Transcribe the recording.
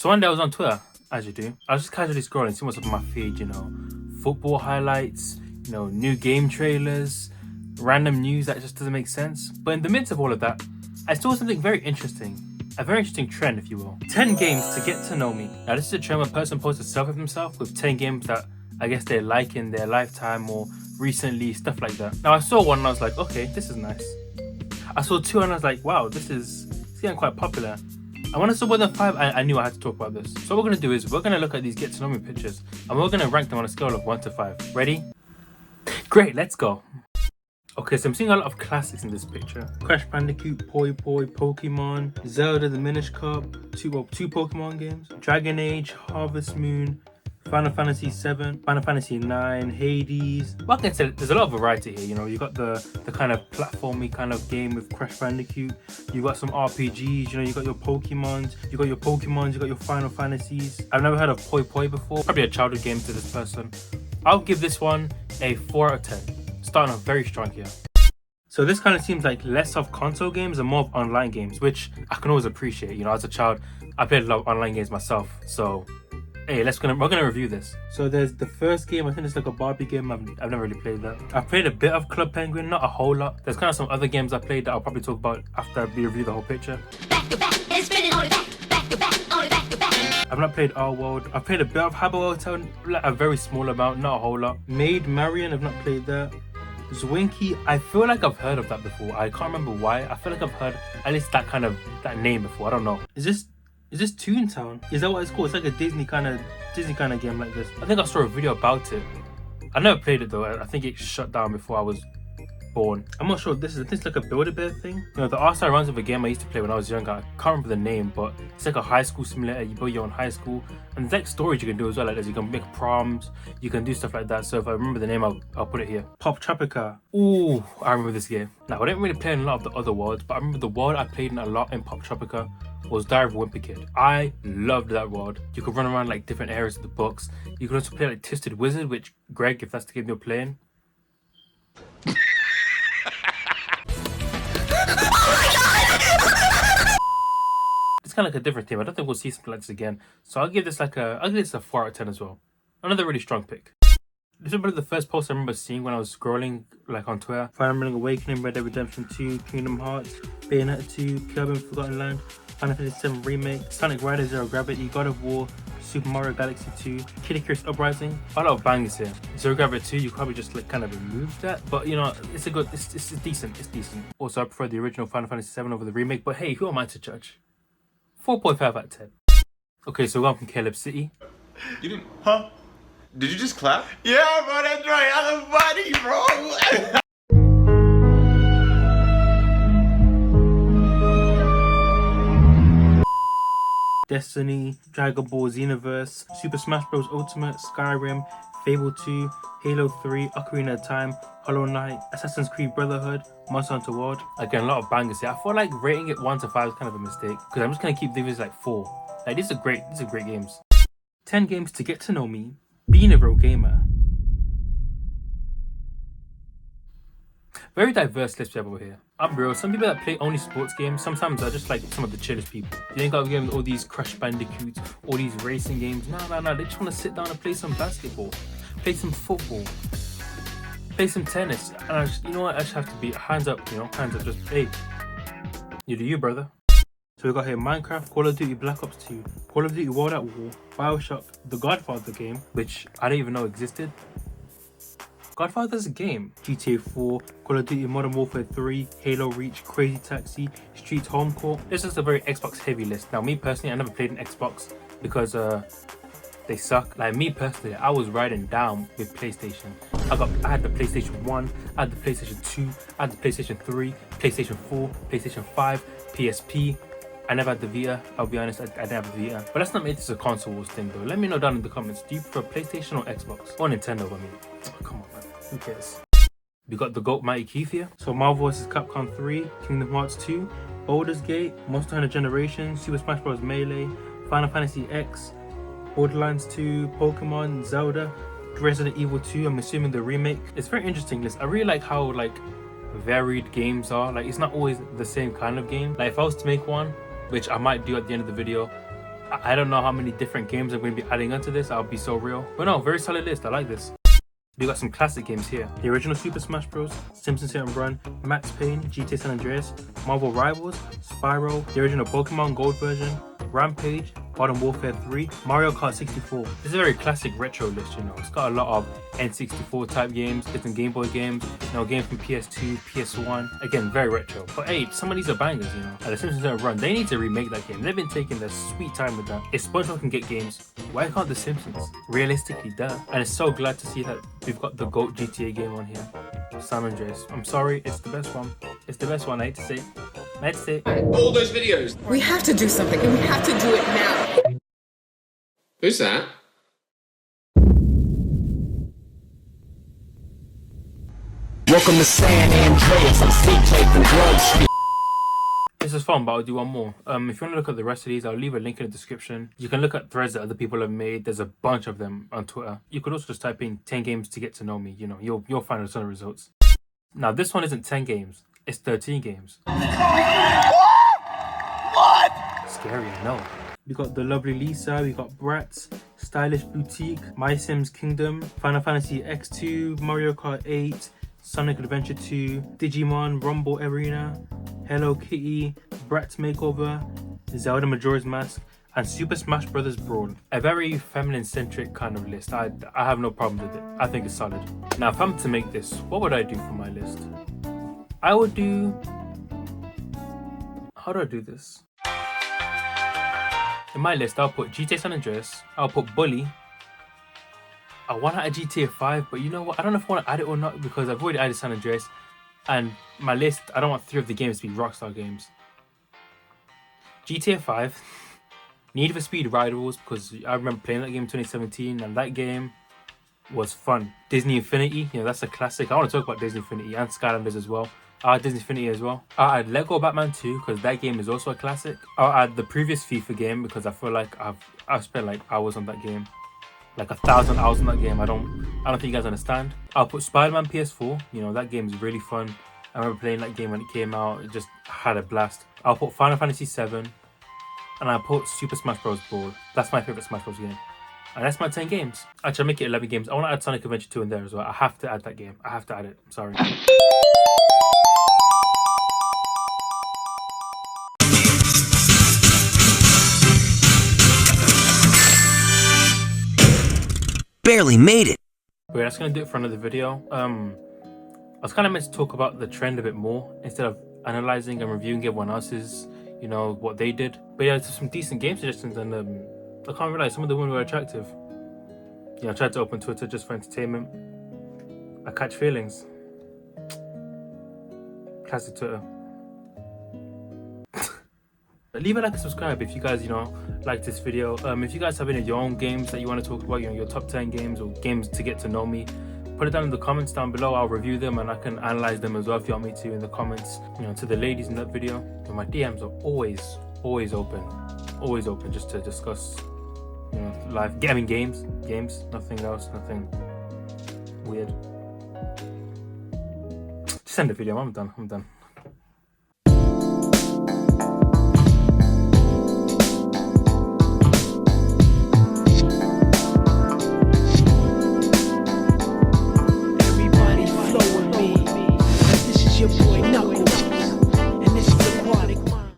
So one day I was on Twitter, as you do. I was just casually scrolling, seeing what's up on my feed, football highlights, new game trailers, random news that just doesn't make sense. But in the midst of all of that, I saw something very interesting. A very interesting trend, if you will. 10 games to get to know me. Now this is a trend where a person posts a selfie of himself with 10 games that I guess they like in their lifetime or recently, stuff like that. Now I saw one and I was like, okay, this is nice. I saw two and I was like, wow, it's getting quite popular. And when I saw more than 5, I knew I had to talk about this. So what we're going to do is we're going to look at these get to know me pictures and we're going to rank them on a scale of 1 to 5. Ready? Great, let's go. Okay, so I'm seeing a lot of classics in this picture. Crash Bandicoot, Poi Poi, Pokemon, Zelda the Minish Cup, two Pokemon games, Dragon Age, Harvest Moon, Final Fantasy 7, Final Fantasy 9, Hades. Well, I can say there's a lot of variety here. You got the kind of platformy kind of game with Crash Bandicoot. You got some RPGs. You got your Pokemons. You got your Final Fantasies. I've never heard of Poi Poi before. Probably a childhood game to this person. I'll give this one a 4 out of 10. Starting off very strong here. So this kind of seems like less of console games and more of online games, which I can always appreciate. As a child, I played a lot of online games myself. So hey, we're gonna review this. So there's the first game. I think it's like a Barbie game. I've never really played that. I've played a bit of Club Penguin, not a whole lot. There's kind of some other games I played that I'll probably talk about after we review the whole picture. Back to back, and spinning on it back to back, on it back to back. I've not played Our World. I've played a bit of Habbo Hotel, like a very small amount, not a whole lot. Maid Marian, I've not played that. Zwinky, I feel like I've heard of that before. I can't remember why. I feel like I've heard at least that name before. I don't know. Is this Toontown? Is that what it's called? It's like a Disney kind of game like this. I think I saw a video about it. I never played it though. I think it shut down before I was born. I'm not sure. This is like a Build-A-Bear thing. The art style reminds me of a game I used to play when I was younger. I can't remember the name, but it's like a high school simulator. You build your own high school, and there's like storage you can do as well. Like this, you can make proms, you can do stuff like that. So if I remember the name, I'll put it here. Pop Tropica. Ooh, I remember this game. Now I didn't really play in a lot of the other worlds, but I remember the world I played in a lot in Pop Tropica was Diary of a Wimpy Kid. I loved that world. You could run around like different areas of the books. You could also play like Twisted Wizard, which Greg, if that's the game you're playing. It's kind of like a different theme. I don't think we'll see something like this again. So I'll give this a 4 out of 10 as well. Another really strong pick. This is probably the first post I remember seeing when I was scrolling like on Twitter. Fire Emblem Awakening, Red Dead Redemption 2, Kingdom Hearts, Bayonetta 2, Kirby Forgotten Land, Final Fantasy 7 Remake, Sonic Rider Zero Gravity, God of War, Super Mario Galaxy 2, Kid Icarus Uprising. A lot of bangers here. Zero Gravity 2, you probably just like kind of remove that, but it's decent. It's decent. Also, I prefer the original Final Fantasy 7 over the remake, but hey, who am I to judge? 4.5 out of 10. Okay, so we're going from Caleb City. You didn't, huh? Did you just clap? Yeah, bro, that's right. I'm a buddy, bro. Destiny, Dragon Ball Xenoverse, Super Smash Bros. Ultimate, Skyrim, Fable 2, Halo 3, Ocarina of Time, Hollow Knight, Assassin's Creed Brotherhood, Monster Hunter World. Again, a lot of bangers here. I feel like rating it 1 to 5 is kind of a mistake because I'm just gonna keep these like 4. Like these are great games. 10 games to get to know me, being a real gamer. Very diverse list we have over here. I'm real. Some people that play only sports games sometimes are just like some of the chillest people. You ain't got to give them all these Crash Bandicoots, all these racing games. No. They just want to sit down and play some basketball, play some football, play some tennis. And I just have to be hands up, hands up. Just hey, you do you, brother. So we got here Minecraft, Call of Duty Black Ops 2, Call of Duty World at War, Bioshock, The Godfather game, which I didn't even know existed. Godfather's a game. GTA 4, Call of Duty Modern Warfare 3, Halo Reach, Crazy Taxi, Streets Home Court. This is a very Xbox heavy list. Now me personally, I never played an Xbox because they suck. Like me personally, I was riding down with PlayStation. I had the PlayStation 1, I had the PlayStation 2, I had the PlayStation 3, PlayStation 4, PlayStation 5, PSP. I never had the Vita, I'll be honest, I didn't have the Vita. But let's not make this a console wars thing though. Let me know down in the comments, do you prefer PlayStation or Xbox? Or Nintendo, I mean. Oh, come on man, who cares? We got the GOAT Mighty Keith here. So Marvel vs. Capcom 3, Kingdom Hearts 2, Baldur's Gate, Monster Hunter Generations, Super Smash Bros. Melee, Final Fantasy X, Borderlands 2, Pokemon, Zelda, Resident Evil 2, I'm assuming the remake. It's a very interesting list. I really like how varied games are. Like it's not always the same kind of game. Like if I was to make one, which I might do at the end of the video, I don't know how many different games I'm going to be adding onto this. I'll be so real. But no, very solid list. I like this. We got some classic games here. The original Super Smash Bros, Simpsons Hit and Run, Max Payne, GTA San Andreas, Marvel Rivals, Spyro, the original Pokemon Gold version, Rampage, Modern Warfare 3, Mario Kart 64. This is a very classic retro list, you know. It's got a lot of N64 type games, different Game Boy games, you know, games from PS2, PS1. Again, very retro. But hey, some of these are bangers, you know. Like the Simpsons Hit and Run, they need to remake that game. They've been taking their sweet time with that. If SpongeBob can get games, why can't the Simpsons? Realistically, duh. And it's so glad to see that we've got the GOAT GTA game on here. San Andreas. I'm sorry, it's the best one. It's the best one, I hate to say it. I hate to say it. All those videos. We have to do something, and we have to do it now. Who's that? Welcome to San Andreas. I'm CJ from Grove Street. This is fun, but I'll do one more. If you want to look at the rest of these, I'll leave a link in the description. You can look at threads that other people have made. There's a bunch of them on Twitter. You could also just type in 10 games to get to know me. You know, you'll find a ton of results. Now, this one isn't 10 games. It's 13 games. What? Scary, I know. We got The Lovely Lisa, we got Bratz, Stylish Boutique, My Sims Kingdom, Final Fantasy X2, Mario Kart 8, Sonic Adventure 2, Digimon Rumble Arena, Hello Kitty, Bratz Makeover, Zelda Majora's Mask, and Super Smash Bros. Brawl. A very feminine-centric kind of list. I have no problem with it. I think it's solid. Now, if I'm to make this, what would I do for my list? I would do... How do I do this? In my list, I'll put GTA San Andreas, I'll put Bully. I want to add GTA 5, but you know what? I don't know if I want to add it or not because I've already added San Andreas. And my list, I don't want 3 of the games to be Rockstar games. GTA 5, Need for Speed Rivals, because I remember playing that game in 2017 and that game was fun. Disney Infinity, you know, that's a classic. I want to talk about Disney Infinity and Skylanders as well. I'll add Disney Infinity as well. I'll add Lego Batman 2 because that game is also a classic. I'll add the previous FIFA game because I feel like I've spent like hours on that game. Like 1,000 hours on that game. I don't think you guys understand. I'll put Spider-Man PS4. You know, that game is really fun. I remember playing that game when it came out. It just had a blast. I'll put Final Fantasy 7. And I'll put Super Smash Bros. Brawl. That's my favorite Smash Bros. Game. And that's my 10 games. Actually, I'll make it 11 games. I want to add Sonic Adventure 2 in there as well. I have to add that game. I have to add it. I'm sorry. Barely made it. But yeah, that's going to do it for another video. I was kind of meant to talk about the trend a bit more instead of analyzing and reviewing everyone else's, you know, what they did. But yeah, there's some decent game suggestions and I can't realize some of the women were attractive. You know, I tried to open Twitter just for entertainment. I catch feelings. Classic Twitter. Leave a like and subscribe if you guys, you know, like this video. If you guys have any of your own games that you want to talk about, you know, your top 10 games or games to get to know me, put it down in the comments down below. I'll review them and I can analyze them as well if you want me to in the comments. You know, to the ladies in that video, you know, my DMs are always open just to discuss, you know, life. I mean, games, nothing else, nothing weird. Just send the video. I'm done.